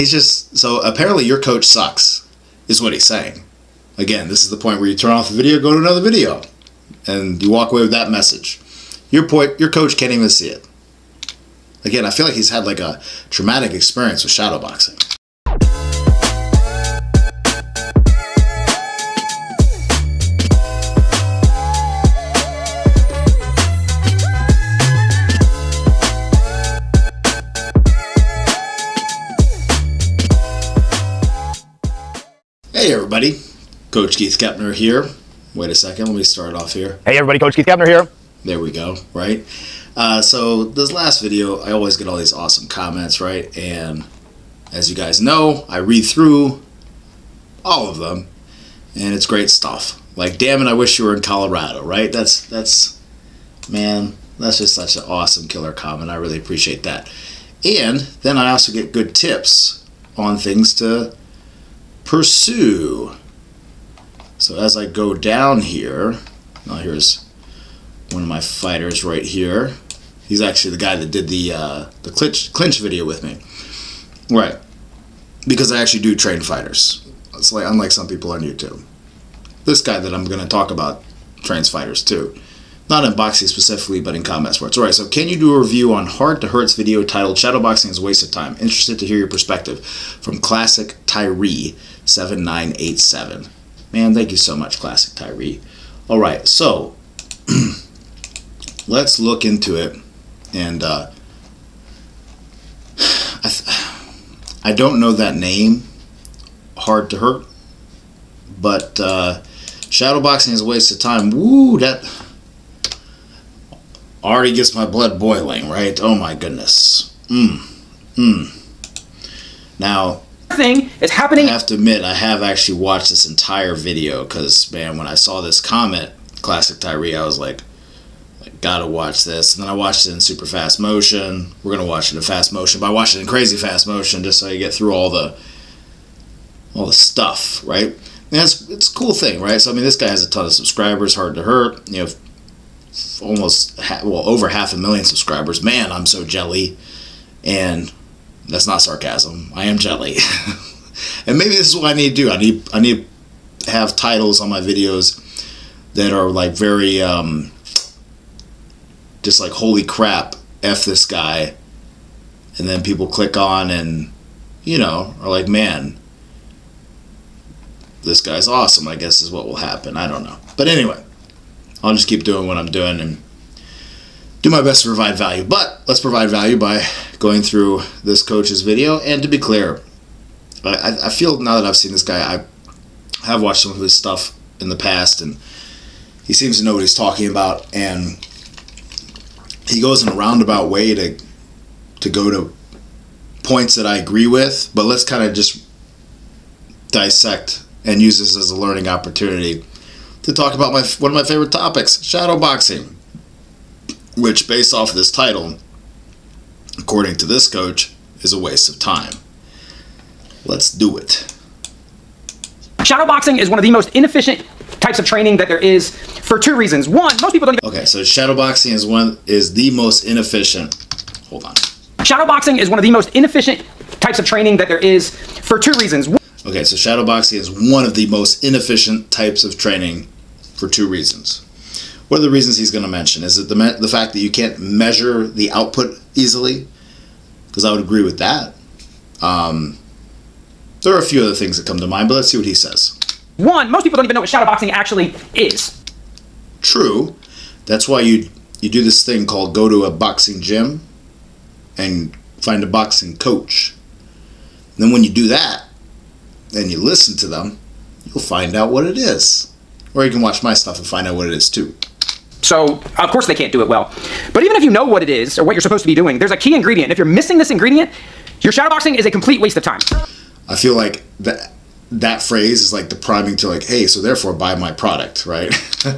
He's just, so apparently your coach sucks, is what he's saying. Again, this is the point where you turn off the video, go to another video, and you walk away with that message. Your coach can't even see it. Again, I feel like he's had like a traumatic experience with shadowboxing. Hey everybody, Coach Keith Kepner here. Wait a second, let me start off here. Hey everybody, Coach Keith Kepner here. There we go, right? So this last video, I always get all these awesome comments, right? And as you guys know, I read through all of them, and it's great stuff. Like, damn it, I wish you were in Colorado, right? Man, that's just such an awesome killer comment. I really appreciate that. And then I also get good tips on things to pursue. So as I go down here, now here's one of my fighters right here. He's actually the guy that did the clinch video with me, right? Because I actually do train fighters. It's like, unlike some people on YouTube. This guy that I'm going to talk about trains fighters too, not in boxing specifically, but in combat sports. All right. So can you do a review on Hard to Hurt's video titled "Shadowboxing is a Waste of Time"? Interested to hear your perspective from Classic Tyree 7987. Man, thank you so much, Classic Tyree. All right, so let's look into it. And I don't know that name, Hard to Hurt, but shadowboxing is a waste of time. Woo, that already gets my blood boiling, right? Oh my goodness. Now, Thing is happening. I have to admit, I have actually watched this entire video because, man, when I saw this comment, Classic Tyree, I was like, gotta watch this. And then I watched it in super fast motion. We're gonna watch it in fast motion, but I watched it in crazy fast motion just so you get through all the stuff, right? And it's a cool thing, right? So I mean, this guy has a ton of subscribers. Hard to Hurt, you know, almost over 500,000 subscribers. Man, I'm so jelly, and that's not sarcasm. I am jelly. And maybe this is what I need to do. I need to have titles on my videos that are like very just like, holy crap, F this guy. And then people click on and, you know, are like, man, this guy's awesome, I guess is what will happen. I don't know. But anyway, I'll just keep doing what I'm doing and do my best to provide value. But let's provide value by going through this coach's video. And to be clear, I feel now that I've seen this guy, I have watched some of his stuff in the past, and he seems to know what he's talking about, and he goes in a roundabout way to go to points that I agree with. But let's kind of just dissect and use this as a learning opportunity to talk about one of my favorite topics, shadowboxing, which, based off of this title, according to this coach, is a waste of time. Let's do it. Shadowboxing is one of the most inefficient types of training that there is for two reasons. One, most people don't even... Okay, so shadowboxing is the most inefficient. Hold on. Shadowboxing is one of the most inefficient types of training that there is for two reasons. Okay, so shadowboxing is one of the most inefficient types of training for two reasons. What are the reasons he's going to mention? Is it the fact that you can't measure the output easily? Because I would agree with that. There are a few other things that come to mind, but let's see what he says. One, most people don't even know what shadowboxing actually is. True. That's why you do this thing called go to a boxing gym and find a boxing coach. And then when you do that and you listen to them, you'll find out what it is. Or you can watch my stuff and find out what it is too. So, of course they can't do it well. But even if you know what it is, or what you're supposed to be doing, there's a key ingredient. If you're missing this ingredient, your shadowboxing is a complete waste of time. I feel like that phrase is like the priming to like, hey, so therefore buy my product, right? So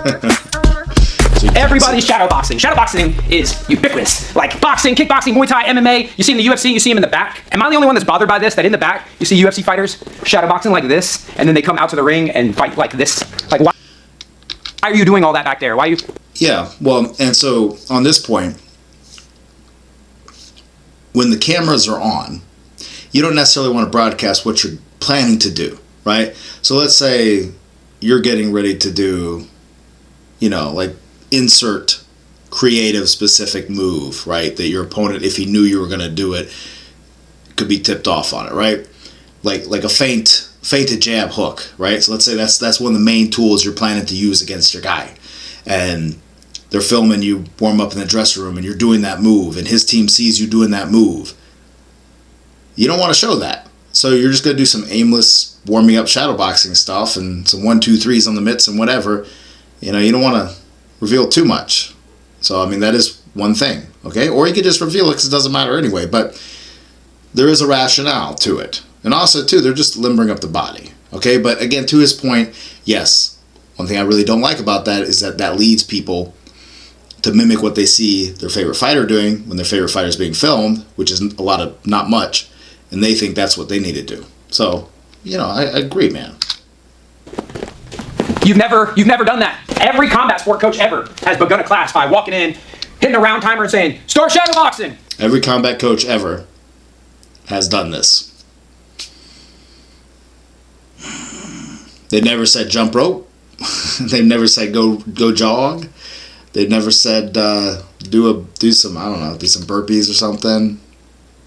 everybody's shadowboxing. Shadowboxing is ubiquitous. Like boxing, kickboxing, Muay Thai, MMA. You see in the UFC, you see them in the back. Am I the only one that's bothered by this? That in the back, you see UFC fighters shadowboxing like this, and then they come out to the ring and fight like this? Like, why are you doing all that back there? Why are you... Yeah, well, and so on this point, when the cameras are on, you don't necessarily want to broadcast what you're planning to do, right? So let's say you're getting ready to do, like insert creative specific move, right? That your opponent, if he knew you were going to do it, could be tipped off on it, right? Like a feinted jab hook, right? So let's say that's one of the main tools you're planning to use against your guy. And they're filming you warm up in the dressing room and you're doing that move and his team sees you doing that move. You don't want to show that. So you're just going to do some aimless warming up shadowboxing stuff and some 1-2-3s on the mitts and whatever. You don't want to reveal too much. So, that is one thing, okay? Or you could just reveal it because it doesn't matter anyway. But there is a rationale to it. And also, too, they're just limbering up the body, okay? But again, to his point, yes, one thing I really don't like about that is that leads people to mimic what they see their favorite fighter doing when their favorite fighter is being filmed, which is not much, and they think that's what they need to do. So, I agree, man. You've never done that. Every combat sport coach ever has begun a class by walking in, hitting a round timer and saying, "Start shadowboxing." Every combat coach ever has done this. They never said jump rope. They've never said go jog. They've never said do some burpees or something.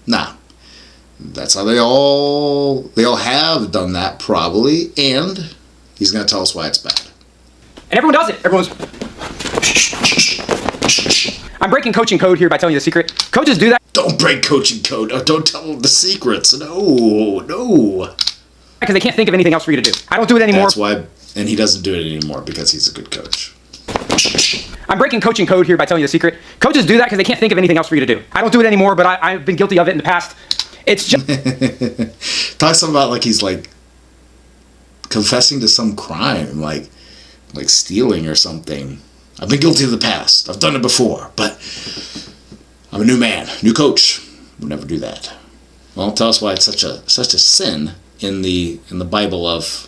Nah. That's how they all have done that probably, and he's gonna tell us why it's bad. And everyone does it. Everyone's I'm breaking coaching code here by telling you the secret. Coaches do that. Don't break coaching code. Oh, don't tell them the secrets. No. Because they can't think of anything else for you to do. I don't do it anymore. That's why, and he doesn't do it anymore because he's a good coach. I'm breaking coaching code here by telling you the secret. Coaches do that because they can't think of anything else for you to do. I don't do it anymore, but I've been guilty of it in the past. It's just talk something about like he's like confessing to some crime, like stealing or something. I've been guilty of the past. I've done it before, but I'm a new man, new coach. Would never do that. Well, tell us why it's such a sin in the Bible of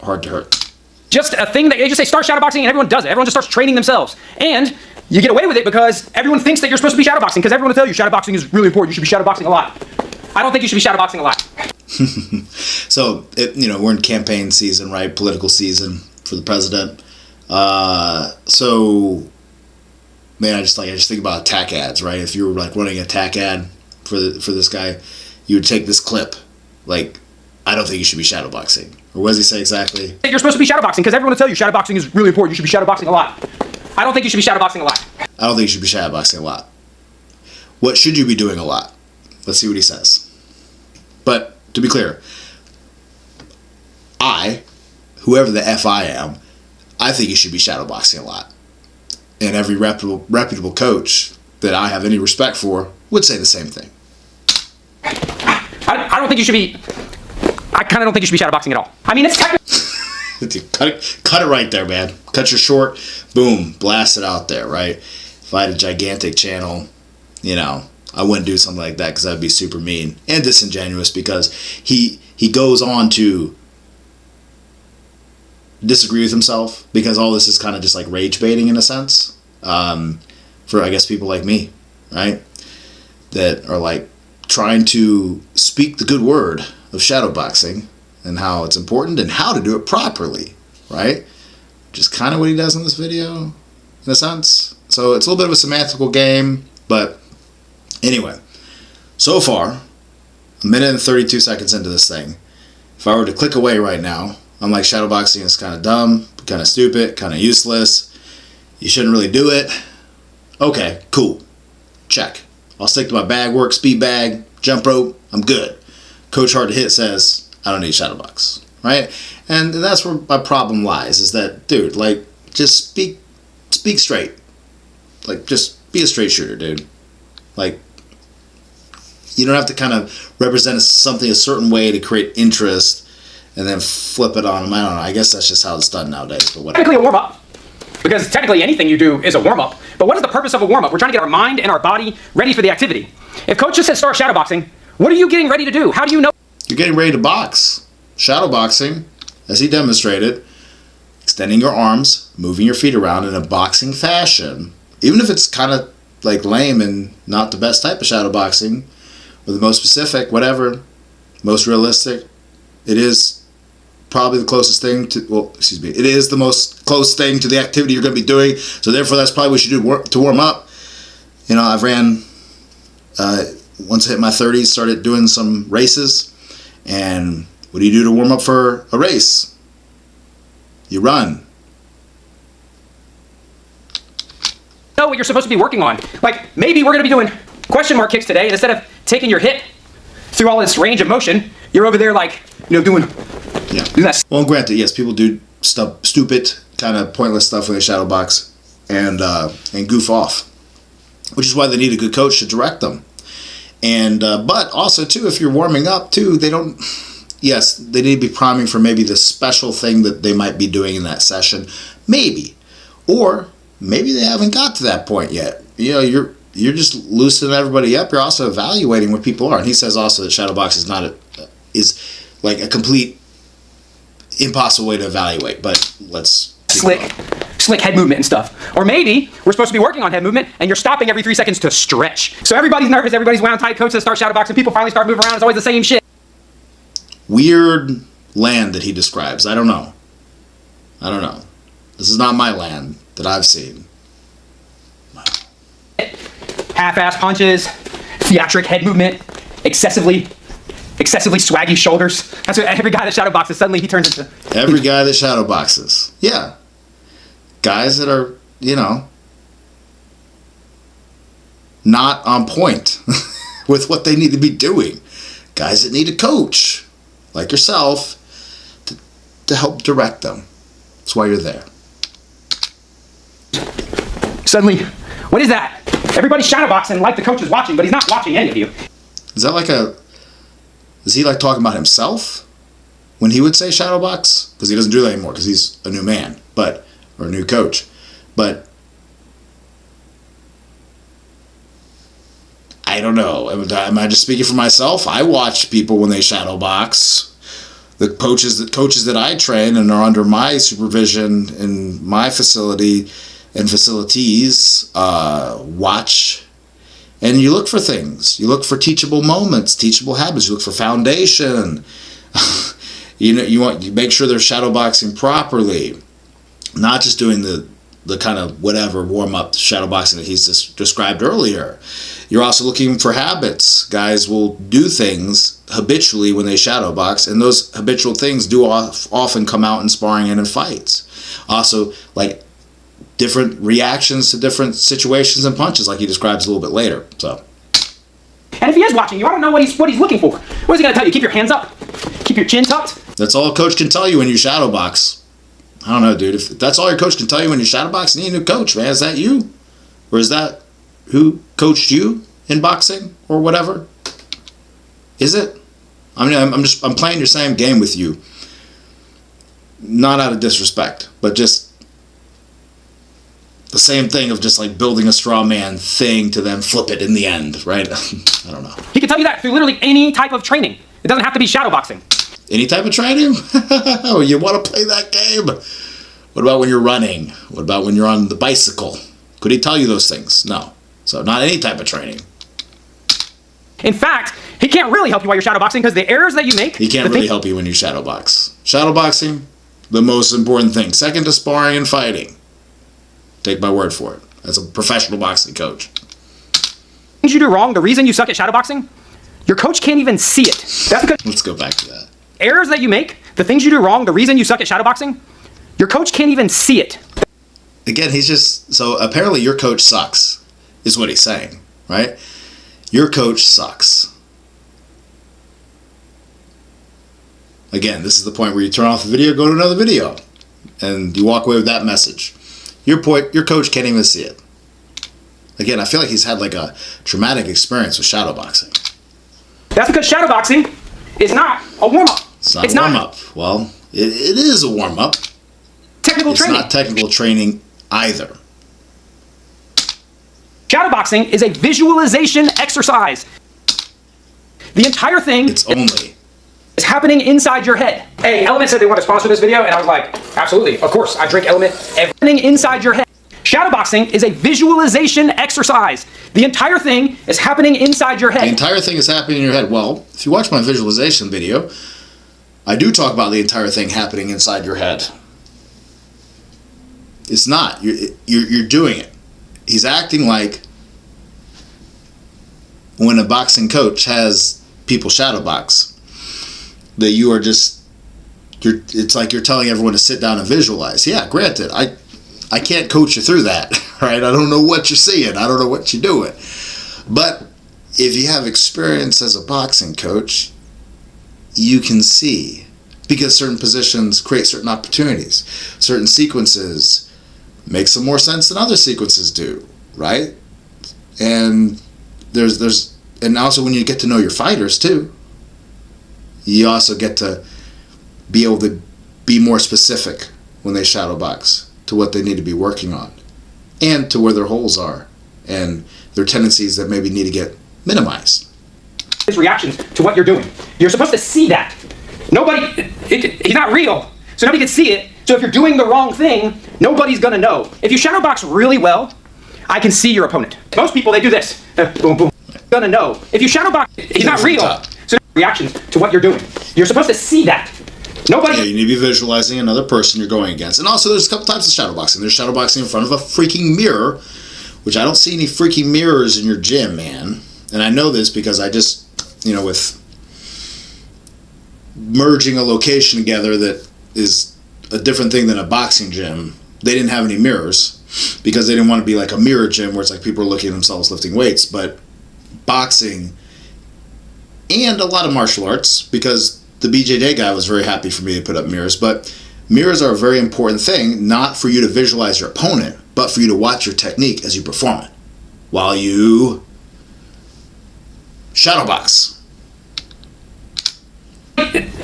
hard to hurt. Just a thing that they just say start shadowboxing and everyone does it. Everyone just starts training themselves. And you get away with it because everyone thinks that you're supposed to be shadowboxing because everyone will tell you shadowboxing is really important. You should be shadowboxing a lot. I don't think you should be shadowboxing a lot. So, we're in campaign season, right? Political season for the president. So, man, I just think about attack ads, right? If you were like running an attack ad for this guy, you would take this clip, like, I don't think you should be shadowboxing. Or what does he say exactly? You're supposed to be shadowboxing because everyone will tell you shadowboxing is really important. You should be shadowboxing a lot. I don't think you should be shadowboxing a lot. I don't think you should be shadowboxing a lot. What should you be doing a lot? Let's see what he says. But to be clear, whoever the F I am, I think you should be shadowboxing a lot. And every reputable coach that I have any respect for would say the same thing. I don't think you should be... I kind of don't think you should be shadowboxing at all. It's technically... Cut it right there, man. Cut your short, boom, blast it out there, right? If I had a gigantic channel, I wouldn't do something like that because that'd be super mean and disingenuous because he goes on to disagree with himself because all this is kind of just like rage baiting in a sense for, I guess, people like me, right? That are like trying to speak the good word of shadowboxing and how it's important and how to do it properly, right? Which is kind of what he does in this video, in a sense. So it's a little bit of a semantical game, but anyway, so far, 1 minute and 32 seconds into this thing, if I were to click away right now, I'm like, shadowboxing is kind of dumb, kind of stupid, kind of useless. You shouldn't really do it. Okay, cool. Check. I'll stick to my bag work, speed bag, jump rope. I'm good. Coach Hard to Hit says, I don't need shadowbox, right? And that's where my problem lies, is that, dude, like, just speak straight. Like, just be a straight shooter, dude. Like, you don't have to kind of represent something a certain way to create interest and then flip it on them. I don't know. I guess that's just how it's done nowadays. But whatever. Technically a warm-up. Because technically anything you do is a warm-up. But what is the purpose of a warm-up? We're trying to get our mind and our body ready for the activity. If coach just says start shadowboxing, what are you getting ready to do? How do you know? You're getting ready to box. Shadowboxing, as he demonstrated, extending your arms, moving your feet around in a boxing fashion, even if it's kind of like lame and not the best type of shadowboxing, or the most specific, whatever, most realistic. It is probably the closest thing to, well, excuse me, it is the most close thing to the activity you're going to be doing. So therefore, that's probably what you should do to warm up. You know, I've ran, once I hit my 30s, started doing some races. And what do you do to warm up for a race? You run. Know what you're supposed to be working on. Like, maybe we're going to be doing question mark kicks today, and instead of taking your hip through all this range of motion, you're over there like, you know, doing that. Well, granted, yes, people do stupid, kind of pointless stuff when they shadow box and goof off, which is why they need a good coach to direct them. And but also too, if you're warming up too, they don't. Yes, they need to be priming for maybe the special thing that they might be doing in that session, maybe, or maybe they haven't got to that point yet. You know, you're just loosening everybody up. You're also evaluating where people are. And he says also that shadowbox is not is like a complete impossible way to evaluate. But let's slick head movement and stuff. Or maybe we're supposed to be working on head movement and you're stopping every 3 seconds to stretch. So everybody's nervous, everybody's wound tight, coaches start shadowboxing, people finally start moving around, it's always the same shit. Weird land that he describes. I don't know. This is not my land that I've seen. Half-ass punches, theatric head movement, excessively swaggy shoulders. That's what every guy that shadowboxes, suddenly he turns into. Every guy that shadowboxes. Yeah. Guys that are, you know, not on point with what they need to be doing. Guys that need a coach, like yourself, to help direct them. That's why you're there. Suddenly, what is that? Everybody's shadowboxing like the coach is watching, but he's not watching any of you. Is that like is he like talking about himself when he would say shadowbox? Because he doesn't do that anymore because he's a new man, or a new coach. But I don't know. Am I just speaking for myself? I watch people when they shadowbox. The coaches that I train and are under my supervision in my facility and facilities watch, and you look for things. You look for teachable moments, teachable habits. You look for foundation. You make sure they're shadowboxing properly, not just doing the kind of whatever warm-up shadowboxing that he's just described earlier. You're also looking for habits. Guys will do things habitually when they shadowbox, and those habitual things do often come out in sparring and in fights. Also, like different reactions to different situations and punches, like he describes a little bit later. So, and if he is watching you, I don't know what he's looking for. What is he going to tell you? Keep your hands up. Keep your chin tucked. That's all a coach can tell you when you shadowbox. I don't know, dude. If that's all your coach can tell you when you shadowbox, you need a new coach, man. Is that you? Or is that who coached you in boxing or whatever? Is it? I mean, I'm playing your same game with you. Not out of disrespect, but just the same thing of just like building a straw man thing to then flip it in the end, right? I don't know. He can tell you that through literally any type of training. It doesn't have to be shadowboxing. Any type of training? Oh, you want to play that game? What about when you're running? What about when you're on the bicycle? Could he tell you those things? No. So not any type of training. In fact, he can't really help you while you're shadowboxing because the errors that you make... He can't really help you when you shadowbox. Shadowboxing, the most important thing. Second to sparring and fighting. Take my word for it. As a professional boxing coach. Things you do wrong, the reason you suck at shadowboxing, your coach can't even see it. That's because... Let's go back to that. Errors that you make, the things you do wrong, the reason you suck at shadowboxing, your coach can't even see it. Again, he's just... So apparently your coach sucks, is what he's saying, right? Your coach sucks. Again, this is the point where you turn off the video, go to another video, and you walk away with that message. Your coach can't even see it. Again, I feel like he's had like a traumatic experience with shadowboxing. That's because shadowboxing is not a warm-up. It's not a warm-up. Well, it is a warm-up. Technical training. It's not technical training either. Shadowboxing is a visualization exercise. The entire thing is happening inside your head. Hey, Element said they want to sponsor this video, and I was like, absolutely, of course, I drink Element. Everything inside your head. Shadowboxing is a visualization exercise. The entire thing is happening inside your head. The entire thing is happening in your head. Well, if you watch my visualization video, I do talk about the entire thing happening inside your head. It's not. You're doing it. He's acting like when a boxing coach has people shadow box, that you are just, it's like you're telling everyone to sit down and visualize. Yeah, granted, I can't coach you through that, right? I don't know what you're seeing. I don't know what you're doing. But if you have experience as a boxing coach, you can see, because certain positions create certain opportunities. Certain sequences make some more sense than other sequences do, right? And and also when you get to know your fighters too, you also get to be able to be more specific when they shadow box to what they need to be working on and to where their holes are and their tendencies that maybe need to get minimized. His reactions to what you're doing. You're supposed to see that. He's not real, so nobody can see it. So if you're doing the wrong thing, nobody's gonna know. If you shadow box really well, I can see your opponent. Most people, they do this. Boom, boom. Gonna know. If you shadow box, he's not real. So reactions to what you're doing. You're supposed to see that. Nobody. Yeah, you need to be visualizing another person you're going against. And also, there's a couple types of shadow boxing. There's shadow boxing in front of a freaking mirror, which I don't see any freaking mirrors in your gym, man. And I know this because I just, with merging a location together that is a different thing than a boxing gym, they didn't have any mirrors because they didn't want to be like a mirror gym where it's like people are looking at themselves lifting weights. But boxing and a lot of martial arts, because the BJJ guy was very happy for me to put up mirrors, but mirrors are a very important thing, not for you to visualize your opponent, but for you to watch your technique as you perform it while you shadow box.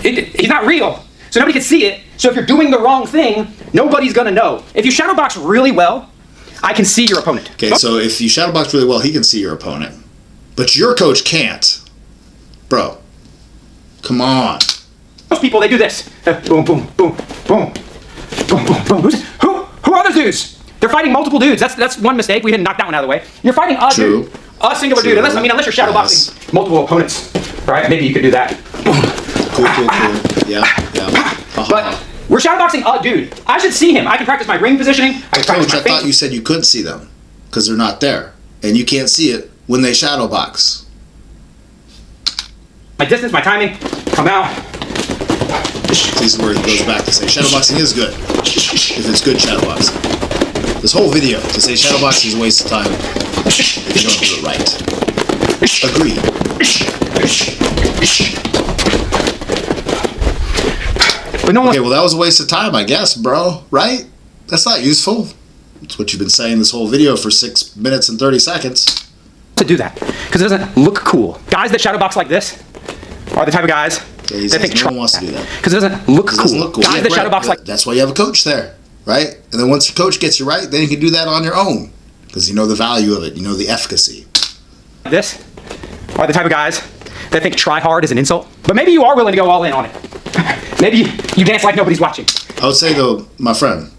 He's not real, so nobody can see it. So if you're doing the wrong thing, nobody's gonna know. If you shadow box really well, I can see your opponent. Okay, so if you shadow box really well, he can see your opponent, but your coach can't. Bro, come on. Most people, they do this. Boom, boom, boom, boom, boom, boom, boom. Who are those dudes? They're fighting multiple dudes. That's one mistake. We didn't knock that one out of the way. You're fighting a dude, a singular dude. Unless you're shadow boxing multiple opponents, right? Maybe you could do that. Cool. Yeah. But we're shadow boxing a dude. I should see him. I can practice my ring positioning. I can practice Coach, I thought you said you could see them because they're not there, and you can't see it when they shadow box. My distance, my timing, come out. This is where it goes back to say shadowboxing is good if it's good shadowboxing. This whole video to say shadowboxing is a waste of time if you don't do it right. Agreed. But no one. Okay, well that was a waste of time, I guess, bro. Right? That's not useful. That's what you've been saying this whole video for 6 minutes and 30 seconds. To do that because it doesn't look cool. Guys that shadow box like this are the type of guys that think no one wants to do that because it doesn't look cool. Guys that shadow box like that's why you have a coach there, right? And then once your coach gets you right, then you can do that on your own because you know the value of it, you know the efficacy. This are the type of guys that think try hard is an insult, but maybe you are willing to go all in on it. Maybe you dance like nobody's watching. I would say though, my friend,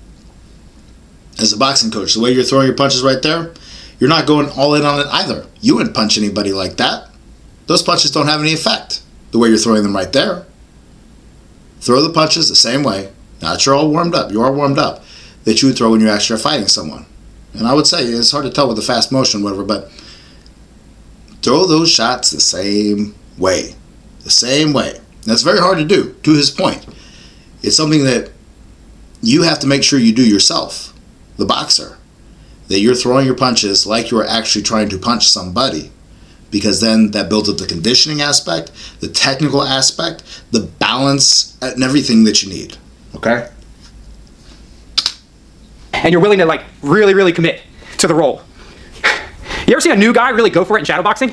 as a boxing coach, the way you're throwing your punches right there, you're not going all in on it either. You wouldn't punch anybody like that. Those punches don't have any effect the way you're throwing them right there. Throw the punches the same way. Now that you're all warmed up, you are warmed up, that you would throw when you actually are fighting someone. And I would say, it's hard to tell with the fast motion, whatever, but throw those shots the same way. The same way. That's very hard to do, to his point. It's something that you have to make sure you do yourself, the boxer. That you're throwing your punches like you are actually trying to punch somebody, because then that builds up the conditioning aspect, the technical aspect, the balance, and everything that you need. Okay? And you're willing to really commit to the role. You ever seen a new guy really go for it in shadowboxing?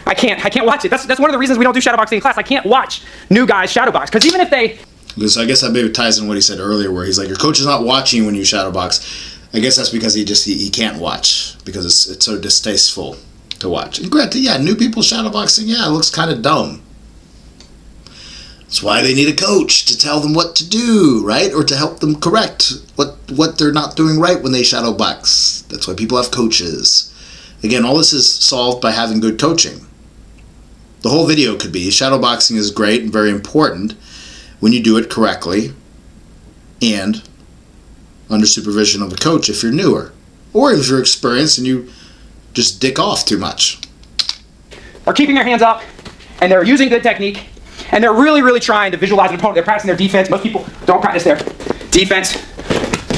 I can't watch it. That's one of the reasons we don't do shadowboxing in class. I can't watch new guys shadowbox because even if they. So I guess that maybe ties in what he said earlier, where he's like, your coach is not watching when you shadowbox. I guess that's because he can't watch because it's so distasteful to watch. And granted, yeah, new people shadowboxing, yeah, it looks kind of dumb. That's That's why they need a coach to tell them what to do, right? Or to help them correct what they're not doing right when they shadow box. That's why people have coaches. Again, all this is solved by having good coaching. The whole video could be shadowboxing is great and very important when you do it correctly and under supervision of a coach if you're newer. Or if you're experienced and you just dick off too much. Are keeping their hands up, and they're using good technique, and they're really, really trying to visualize an opponent. They're practicing their defense. Most people don't practice their defense.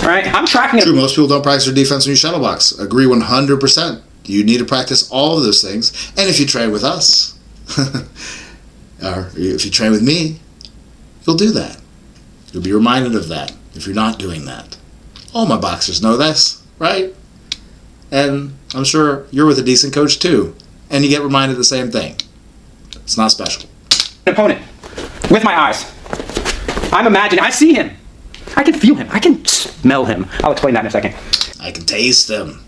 All right, I'm tracking it. True, most people don't practice their defense when you shadow box. Agree 100%. You need to practice all of those things. And if you train with us, or if you train with me, you'll do that. You'll be reminded of that if you're not doing that. All my boxers know this, right? And I'm sure you're with a decent coach too. And you get reminded the same thing. It's not special. An opponent with my eyes. I'm imagining. I see him. I can feel him. I can smell him. I'll explain that in a second. I can taste him.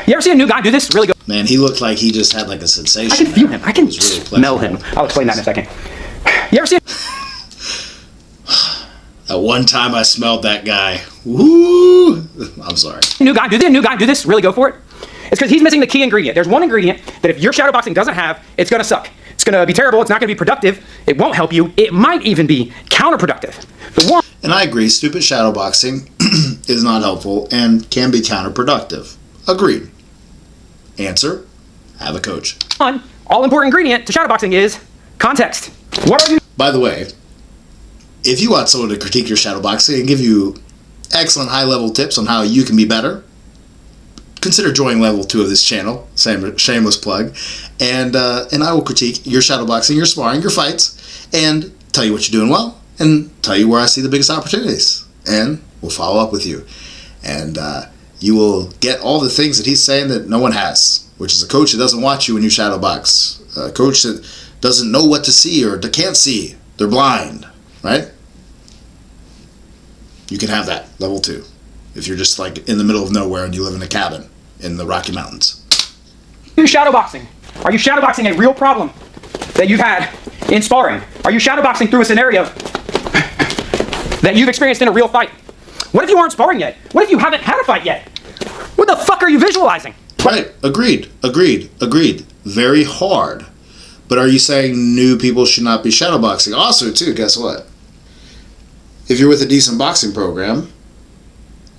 You ever see a new guy do this? Really good. Man, he looked like he just had like a sensation. I can feel him. I can really smell him. I'll explain that in a second. You ever see At one time I smelled that guy. Woo! I'm sorry. a new guy do this? Really go for it? It's because he's missing the key ingredient. There's one ingredient that if your shadowboxing doesn't have, it's going to suck. It's going to be terrible. It's not going to be productive. It won't help you. It might even be counterproductive. The one. And I agree, stupid shadowboxing is not helpful and can be counterproductive. Agreed. Answer, have a coach. One all-important ingredient to shadowboxing is context. What are you? By the way, if you want someone to critique your shadowboxing and give you excellent high-level tips on how you can be better, consider joining level 2 of this channel. Shameless plug. And I will critique your shadowboxing, your sparring, your fights, and tell you what you're doing well, and tell you where I see the biggest opportunities. And we'll follow up with you. And you will get all the things that he's saying that no one has, which is a coach that doesn't watch you when you shadowbox, a coach that doesn't know what to see or can't see. They're blind, right? You can have that, level 2. If you're just like in the middle of nowhere and you live in a cabin in the Rocky Mountains. Are you shadowboxing? Are you shadowboxing a real problem that you've had in sparring? Are you shadowboxing through a scenario that you've experienced in a real fight? What if you aren't sparring yet? What if you haven't had a fight yet? What the fuck are you visualizing? Right, agreed. Very hard. But are you saying new people should not be shadowboxing? Also, too, guess what? If you're with a decent boxing program,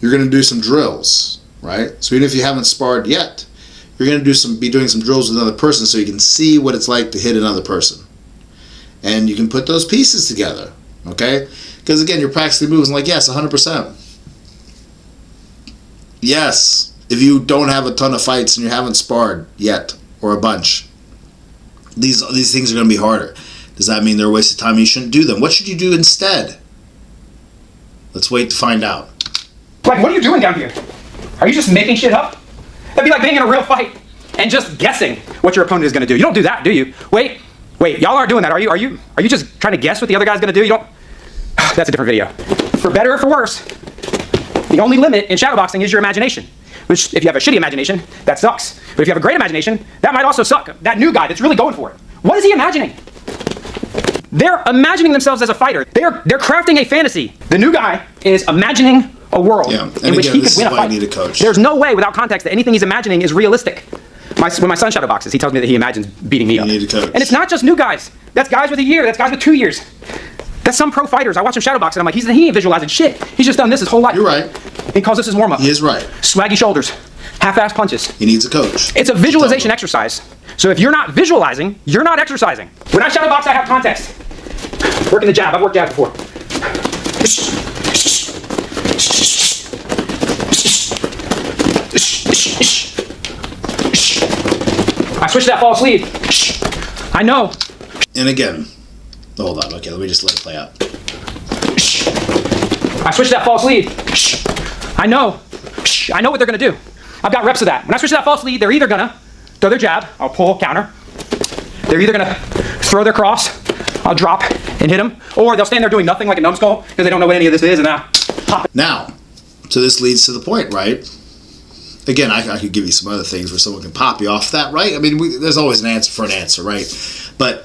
you're going to do some drills, right? So even if you haven't sparred yet, you're going to be doing some drills with another person so you can see what it's like to hit another person. And you can put those pieces together, okay? Because again, you're practicing moves and like, yes, 100%. Yes, if you don't have a ton of fights and you haven't sparred yet, or a bunch, these things are going to be harder. Does that mean they're a waste of time and you shouldn't do them? What should you do instead? Let's wait to find out. Like, what are you doing down here? Are you just making shit up? That'd be like being in a real fight and just guessing what your opponent is going to do. You don't do that, do you? Wait, y'all aren't doing that, are you? Are you just trying to guess what the other guy's going to do? You don't. That's a different video. For better or for worse, the only limit in shadowboxing is your imagination. Which, if you have a shitty imagination, that sucks. But if you have a great imagination, that might also suck. That new guy that's really going for it. What is he imagining? They're imagining themselves as a fighter. They're crafting a fantasy. The new guy is imagining a world in which he could win a fight. You need a coach. There's no way, without context, that anything he's imagining is realistic. When my son shadowboxes, he tells me that he imagines beating me up. You need a coach. And it's not just new guys. That's guys with a year. That's guys with 2 years. That's some pro fighters. I watch him shadowbox and I'm like, he ain't visualizing shit. He's just done this his whole life. You're right. He calls this his warm-up. He is right. Swaggy shoulders. Half-ass punches. He needs a coach. It's a visualization exercise. So if you're not visualizing, you're not exercising. When I shadowbox, I have context. Working the jab. I've worked jab before. I switch to that false lead. I know. And again, hold on. Okay, let me just let it play out. I switch to that false lead. I know. I know what they're going to do. I've got reps of that. When I switch to that false lead, they're either going to throw their jab. I'll pull, counter. They're either going to throw their cross. I'll drop and hit them. Or they'll stand there doing nothing like a numbskull because they don't know what any of this is. And pop it. Now, so this leads to the point, right? Again, I could give you some other things where someone can pop you off that, right? I mean, there's always an answer for an answer, right? But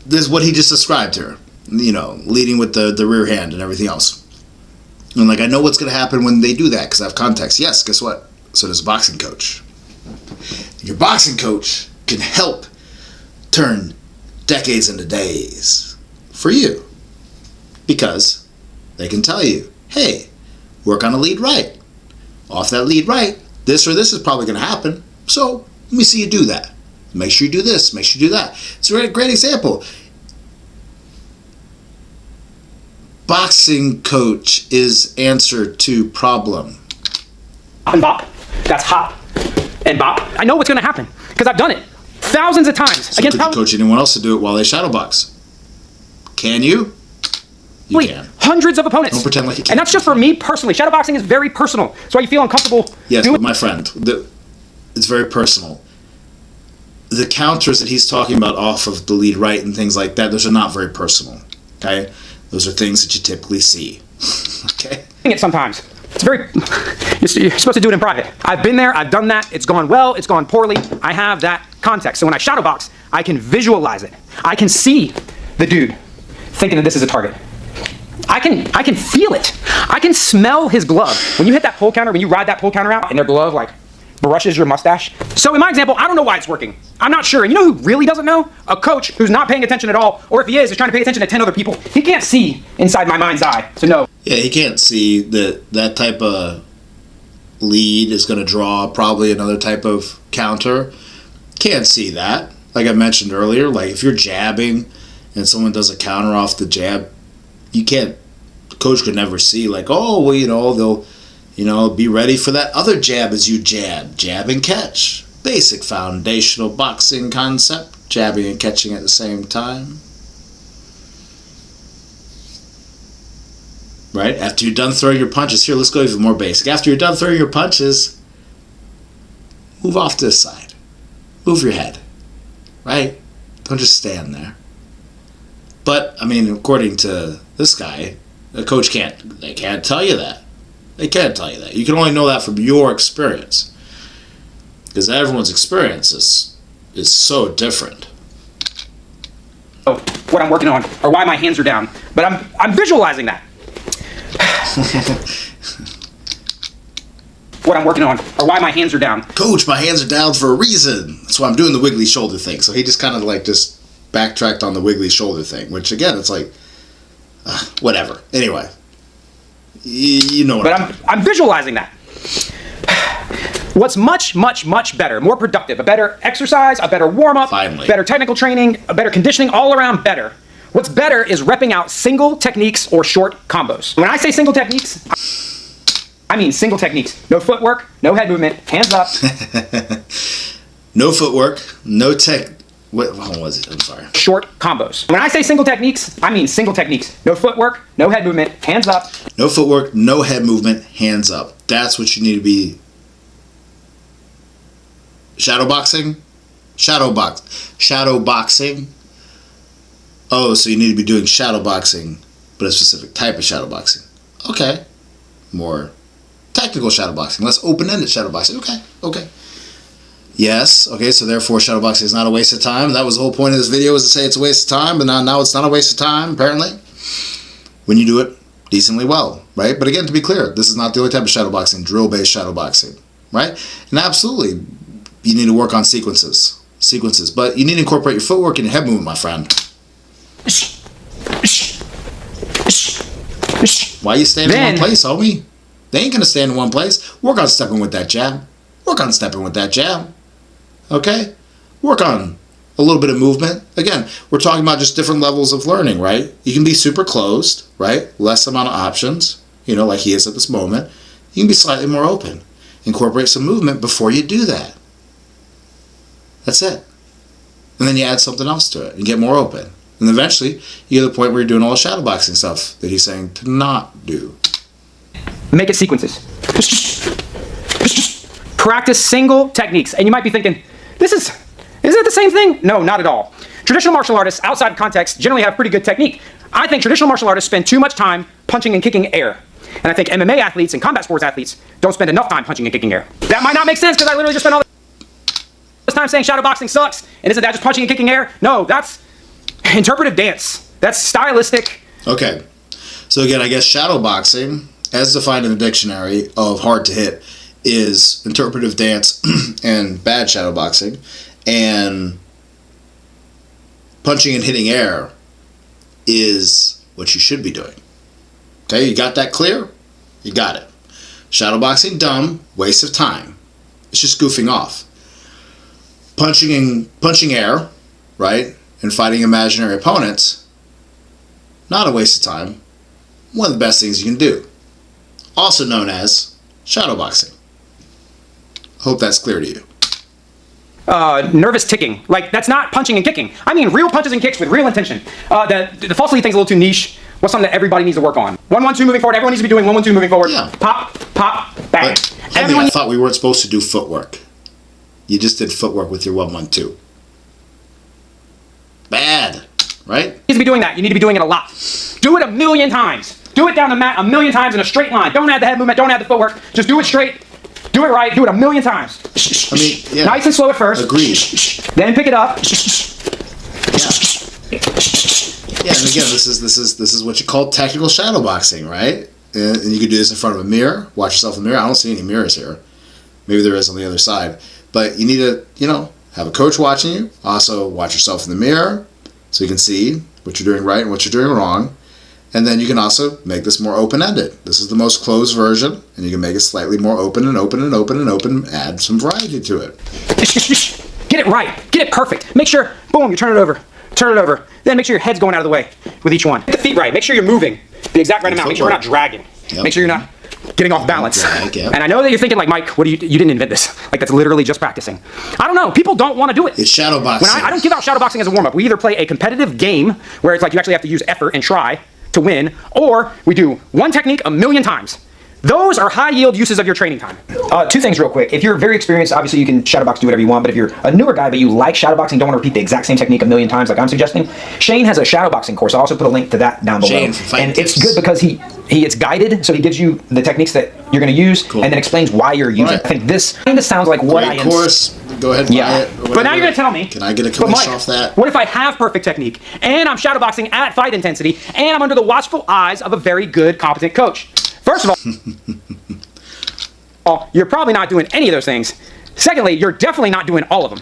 this is what he just described here. You know, leading with the rear hand and everything else. And like, I know what's going to happen when they do that because I have context. Yes, guess what? So does a boxing coach. Your boxing coach can help turn decades into days for you because they can tell you, hey, work on a lead right. Off that lead right, this or this is probably going to happen. So let me see you do that. Make sure you do this. Make sure you do that. It's a great example. Boxing coach is answer to problem. Hop and bop. That's hop and bop. I know what's going to happen because I've done it thousands of times. So could you coach anyone else to do it while they shadow box? Can you? You can. Hundreds of opponents. Don't pretend like you can't. And that's just for me personally. Shadowboxing is very personal. So you feel uncomfortable. Yes, but my friend, it's very personal. The counters that he's talking about off of the lead right and things like that, those are not very personal. Okay? Those are things that you typically see. Okay? It sometimes. It's very, you're supposed to do it in private. I've been there, I've done that, it's gone well, it's gone poorly. I have that context. So when I shadow box, I can visualize it. I can see the dude thinking that this is a target. I can feel it. I can smell his glove. When you hit that pull counter, when you ride that pull counter out and their glove like brushes your mustache. So in my example, I don't know why it's working. I'm not sure. And you know who really doesn't know? A coach who's not paying attention at all, or if he is trying to pay attention to 10 other people. He can't see inside my mind's eye to know. Yeah, he can't see that type of lead is going to draw probably another type of counter. Can't see that. Like I mentioned earlier, like if you're jabbing and someone does a counter off the jab, you can't, the coach could never see like, oh, well, you know, they'll, you know, be ready for that other jab as you jab and catch. Basic foundational boxing concept, jabbing and catching at the same time. Right? After you're done throwing your punches, here, let's go even more basic. After you're done throwing your punches, move off to the side. Move your head. Right? Don't just stand there. But, I mean, according to this guy, the coach they can't tell you that. They can't tell you that. You can only know that from your experience. Because everyone's experience is so different. Oh, what I'm working on, or why my hands are down. But I'm visualizing that. What I'm working on, or why my hands are down. Coach, my hands are down for a reason. That's why I'm doing the wiggly shoulder thing. So he just kind of like just backtracked on the wiggly shoulder thing, which again, it's like, whatever. Anyway, you know what I'm visualizing that. What's much, much, much better, more productive, a better exercise, a better warm-up, Finally. Better technical training, a better conditioning, all around better. What's better is repping out single techniques or short combos. When I say single techniques, I mean single techniques. No footwork, no head movement, hands up. No footwork, no tech. What was it? I'm sorry. Short combos. When I say single techniques, I mean single techniques. No footwork, no head movement, hands up. No footwork, no head movement, hands up. That's what you need to be. Shadowboxing? Shadowboxing? Oh, so you need to be doing shadowboxing, but a specific type of shadowboxing. Okay. More technical shadowboxing, less open-ended shadowboxing. Okay. Yes, okay, so therefore shadowboxing is not a waste of time. That was the whole point of this video, was to say it's a waste of time, but now it's not a waste of time, apparently, when you do it decently well, right? But again, to be clear, this is not the only type of shadowboxing, drill-based shadowboxing, right? And absolutely, you need to work on sequences, but you need to incorporate your footwork and your head movement, my friend. Why are you standing in one place, homie? They ain't gonna stand in one place. Work on stepping with that jab. Okay? Work on a little bit of movement. Again, we're talking about just different levels of learning, right? You can be super closed, right? Less amount of options, you know, like he is at this moment. You can be slightly more open. Incorporate some movement before you do that. That's it. And then you add something else to it and get more open. And eventually, you get to the point where you're doing all the shadowboxing stuff that he's saying to not do. Make it sequences. Practice single techniques. And you might be thinking, isn't it the same thing? No, not at all. Traditional martial artists, outside of context, generally have pretty good technique. I think traditional martial artists spend too much time punching and kicking air. And I think MMA athletes and combat sports athletes don't spend enough time punching and kicking air. That might not make sense because I literally just spent all this time saying shadowboxing sucks. And isn't that just punching and kicking air? No, that's Interpretive dance. That's stylistic. Okay. So again, I guess shadowboxing, as defined in the dictionary of hard to hit, is interpretive dance and bad shadowboxing, and punching and hitting air is what you should be doing. Okay, you got that clear? You got it. Shadowboxing, dumb, waste of time. It's just goofing off. Punching air, right, and fighting imaginary opponents, not a waste of time. One of the best things you can do. Also known as shadowboxing. Hope that's clear to you. Nervous ticking. Like, that's not punching and kicking. I mean real punches and kicks with real intention. The false lead thing's a little too niche. What's something that everybody needs to work on? 1-1-2 moving forward. Everyone needs to be doing 1-1-2 moving forward. Yeah. Pop, pop, bang. But I thought we weren't supposed to do footwork. You just did footwork with your 1-1-2. Bad, right? You need to be doing that. You need to be doing it a lot. Do it 1,000,000 times. Do it down the mat 1,000,000 times in a straight line. Don't add the head movement. Don't add the footwork. Just do it straight. Do it right. Do it 1,000,000 times. I mean, yeah. Nice and slow at first. Agreed. Then pick it up. Yeah, and again, this is what you call technical shadowboxing, right? And you can do this in front of a mirror. Watch yourself in the mirror. I don't see any mirrors here. Maybe there is on the other side. But you need to, have a coach watching you. Also, watch yourself in the mirror so you can see what you're doing right and what you're doing wrong. And then you can also make this more open-ended. This is the most closed version, and you can make it slightly more open and open and open and open, add some variety to it. Get it right. Get it perfect. Make sure, boom, you turn it over. Turn it over. Then make sure your head's going out of the way with each one. Get the feet right. Make sure you're moving the exact right amount. Make sure we're not dragging. Yep. Make sure you're not getting off balance. Yep. And I know that you're thinking like, Mike, what do you didn't invent this. Like, that's literally just practicing. I don't know. People don't want to do it. It's shadowboxing. I don't give out shadowboxing as a warm-up. We either play a competitive game where it's like you actually have to use effort and try to win, or we do one technique 1,000,000 times. Those are high-yield uses of your training time. Two things real quick. If you're very experienced, obviously you can shadowbox, do whatever you want, but if you're a newer guy but you like shadowboxing, don't want to repeat the exact same technique 1,000,000 times like I'm suggesting, Shane has a shadowboxing course. I'll also put a link to that down below. Shane, and it's good because it's guided, so he gives you the techniques that you're going to use, and then explains why you're using it. I think this kind of sounds like what Great course. Go ahead and buy it. But now you're going to tell me. Can I get a commission off that? What if I have perfect technique, and I'm shadowboxing at fight intensity, and I'm under the watchful eyes of a very good, competent coach? First of all, you're probably not doing any of those things. Secondly, you're definitely not doing all of them.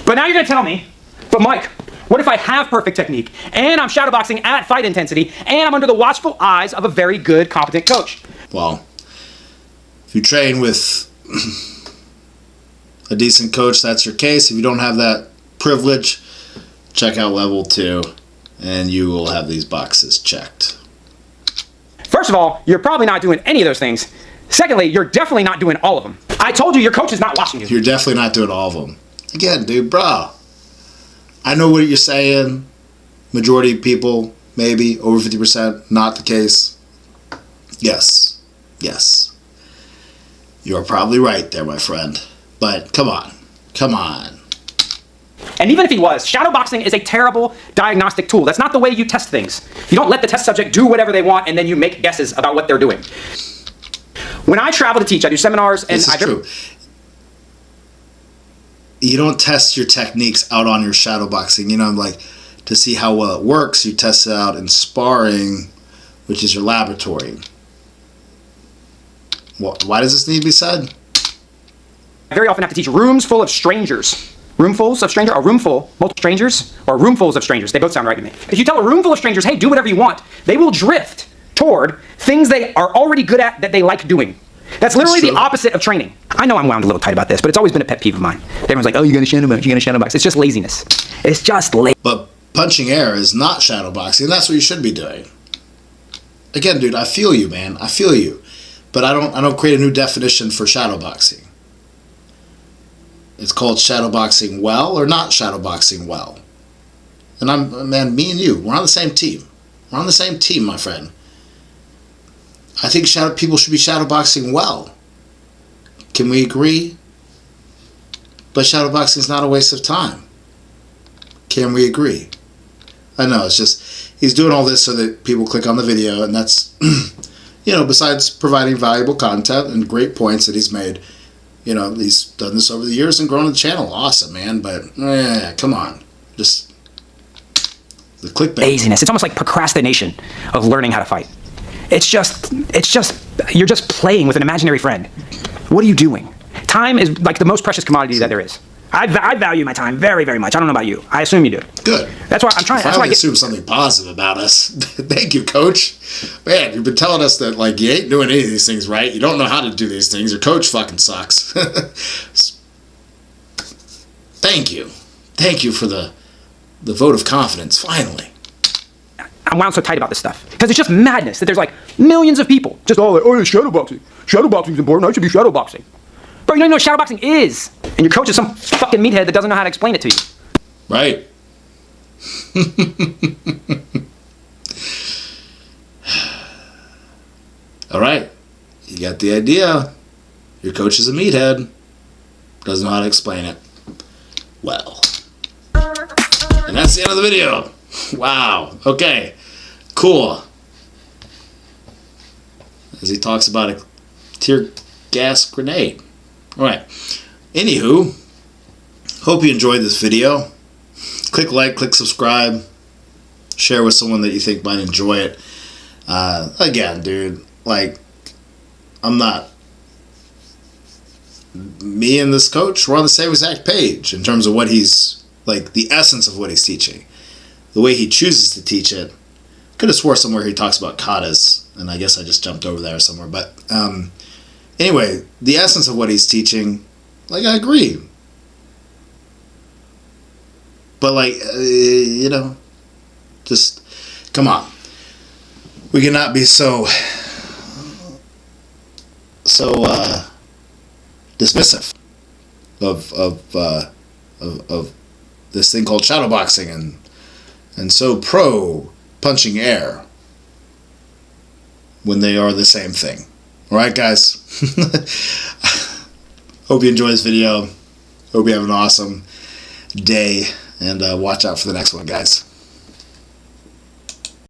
But now you're going to tell me, but Mike, what if I have perfect technique, and I'm shadowboxing at fight intensity, and I'm under the watchful eyes of a very good, competent coach? Well, if you train with a decent coach, that's your case. If you don't have that privilege, check out level 2, and you will have these boxes checked. First of all, you're probably not doing any of those things. Secondly, you're definitely not doing all of them. I told you your coach is not watching you. You're definitely not doing all of them. Again, dude, bro, I know what you're saying. Majority of people, maybe over 50%, not the case. Yes. You're probably right there, my friend. But come on. And even if he was, shadowboxing is a terrible diagnostic tool. That's not the way you test things. You don't let the test subject do whatever they want and then you make guesses about what they're doing. When I travel to teach, I do seminars, and this is true. You don't test your techniques out on your shadowboxing. Like to see how well it works, you test it out in sparring, which is your laboratory. Why does this need to be said? I very often have to teach rooms full of strangers. Roomfuls of strangers, a room full, multiple strangers, or roomfuls of strangers. They both sound right to me. If you tell a room full of strangers, hey, do whatever you want, they will drift toward things they are already good at that they like doing. That's literally the opposite of training. I know I'm wound a little tight about this, but it's always been a pet peeve of mine. Everyone's like, oh, you're going to shadowbox. It's just laziness. It's just lazy. But punching air is not shadowboxing, and that's what you should be doing. Again, dude, I feel you, man. I feel you. But I don't create a new definition for shadowboxing. It's called shadowboxing well or not shadowboxing well. And me and you, we're on the same team. We're on the same team, my friend. I think people should be shadowboxing well. Can we agree? But shadowboxing is not a waste of time. Can we agree? I know, it's just, he's doing all this so that people click on the video, and that's, besides providing valuable content and great points that he's made, he's done this over the years and grown the channel. Awesome, man, but come on. Just The clickbait. Laziness. It's almost like procrastination of learning how to fight. It's just, you're just playing with an imaginary friend. What are you doing? Time is like the most precious commodity that there is. I value my time very, very much. I don't know about you. I assume you do. Good. That's why I'm trying. That's why I assume something positive about us. Thank you, Coach. Man, you've been telling us that like you ain't doing any of these things right. You don't know how to do these things. Your coach fucking sucks. Thank you. Thank you for the vote of confidence. Finally. I'm wound so tight about this stuff because it's just madness that there's like millions of people just all like, oh, yeah, shadowboxing. Shadowboxing's important. I should be shadowboxing. Bro, you don't even know what shadowboxing is. And your coach is some fucking meathead that doesn't know how to explain it to you. Right. All right. You got the idea. Your coach is a meathead. Doesn't know how to explain it. Well. And that's the end of the video. Wow. Okay. Cool. As he talks about a tear gas grenade. Alright, anywho, hope you enjoyed this video. Click like, click subscribe, share with someone that you think might enjoy it. Again, dude, like, me and this coach, we're on the same exact page in terms of what he's, like, the essence of what he's teaching. The way he chooses to teach it. Could have swore somewhere he talks about katas, and I guess I just jumped over there somewhere, but, anyway, the essence of what he's teaching, like, I agree. But, like, you know, just, come on. We cannot be so dismissive of this thing called shadowboxing and so pro punching air when they are the same thing. Alright, guys. Hope you enjoy this video. Hope you have an awesome day. And watch out for the next one, guys.